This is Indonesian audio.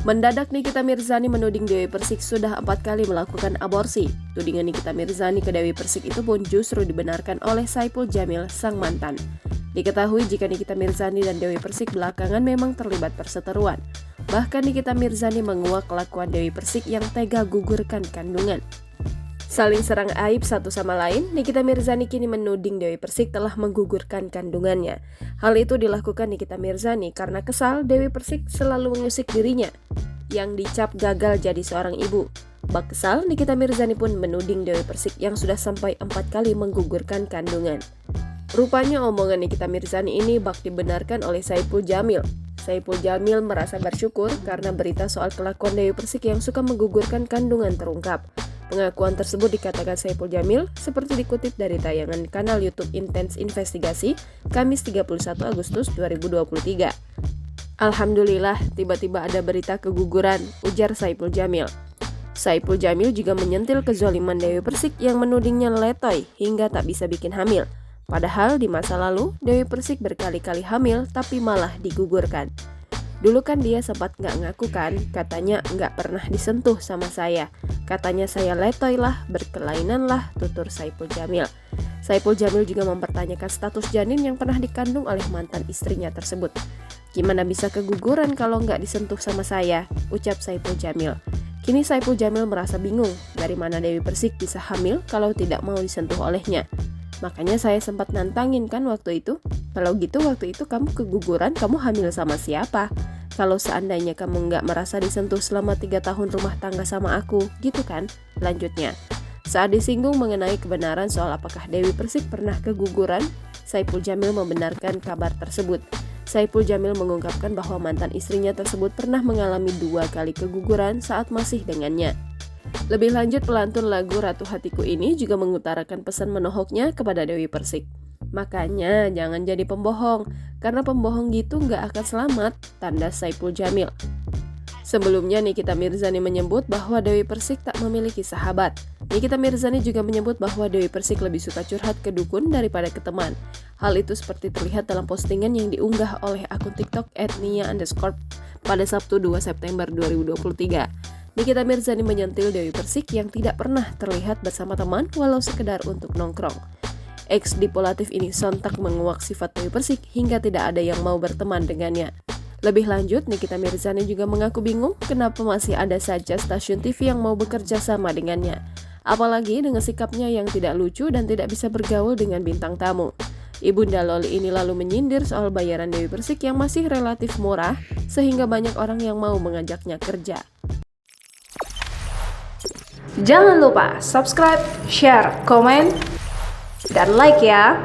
Mendadak Nikita Mirzani menuding Dewi Persik sudah 4 kali melakukan aborsi. Tudingan Nikita Mirzani ke Dewi Persik itu pun justru dibenarkan oleh Saipul Jamil, sang mantan. Diketahui jika Nikita Mirzani dan Dewi Persik belakangan memang terlibat perseteruan. Bahkan Nikita Mirzani menguak kelakuan Dewi Persik yang tega gugurkan kandungan. Saling serang aib satu sama lain, Nikita Mirzani kini menuding Dewi Persik telah menggugurkan kandungannya. Hal itu dilakukan Nikita Mirzani karena kesal Dewi Persik selalu mengusik dirinya, yang dicap gagal jadi seorang ibu. Bak kesal, Nikita Mirzani pun menuding Dewi Persik yang sudah sampai 4 kali menggugurkan kandungan. Rupanya omongan Nikita Mirzani ini bak dibenarkan oleh Saipul Jamil. Saipul Jamil merasa bersyukur karena berita soal kelakuan Dewi Persik yang suka menggugurkan kandungan terungkap. Pengakuan tersebut dikatakan Saipul Jamil seperti dikutip dari tayangan kanal YouTube Intens Investigasi Kamis 31 Agustus 2023. Alhamdulillah, tiba-tiba ada berita keguguran, ujar Saipul Jamil. Saipul Jamil juga menyentil kezaliman Dewi Persik yang menudingnya letoy hingga tak bisa bikin hamil. Padahal di masa lalu, Dewi Persik berkali-kali hamil tapi malah digugurkan. Dulu kan dia sempat nggak ngaku kan, katanya nggak pernah disentuh sama saya. Katanya saya letoy lah, berkelainan lah, tutur Saipul Jamil. Saipul Jamil juga mempertanyakan status janin yang pernah dikandung oleh mantan istrinya tersebut. Gimana bisa keguguran kalau nggak disentuh sama saya, ucap Saipul Jamil. Kini Saipul Jamil merasa bingung, dari mana Dewi Persik bisa hamil kalau tidak mau disentuh olehnya. Makanya saya sempat nantangin kan waktu itu. Kalau gitu waktu itu kamu keguguran, kamu hamil sama siapa? Kalau seandainya kamu nggak merasa disentuh selama 3 tahun rumah tangga sama aku, gitu kan? Lanjutnya, saat disinggung mengenai kebenaran soal apakah Dewi Persik pernah keguguran, Saipul Jamil membenarkan kabar tersebut. Saipul Jamil mengungkapkan bahwa mantan istrinya tersebut pernah mengalami 2 kali keguguran saat masih dengannya. Lebih lanjut, pelantun lagu Ratu Hatiku ini juga mengutarakan pesan menohoknya kepada Dewi Persik. Makanya jangan jadi pembohong, karena pembohong gitu nggak akan selamat, tanda Saipul Jamil. Sebelumnya Nikita Mirzani menyebut bahwa Dewi Persik tak memiliki sahabat. Nikita Mirzani juga menyebut bahwa Dewi Persik lebih suka curhat ke dukun daripada ke teman. Hal itu seperti terlihat dalam postingan yang diunggah oleh akun TikTok @nia_, pada Sabtu 2 September 2023. Nikita Mirzani menyentil Dewi Persik yang tidak pernah terlihat bersama teman walau sekedar untuk nongkrong. Ex Dipolatif ini sontak menguak sifat Dewi Persik hingga tidak ada yang mau berteman dengannya. Lebih lanjut, Nikita Mirzani juga mengaku bingung kenapa masih ada saja stasiun TV yang mau bekerja sama dengannya. Apalagi dengan sikapnya yang tidak lucu dan tidak bisa bergaul dengan bintang tamu. Ibunda Loli ini lalu menyindir soal bayaran Dewi Persik yang masih relatif murah sehingga banyak orang yang mau mengajaknya kerja. Jangan lupa subscribe, share, komen, dan like ya.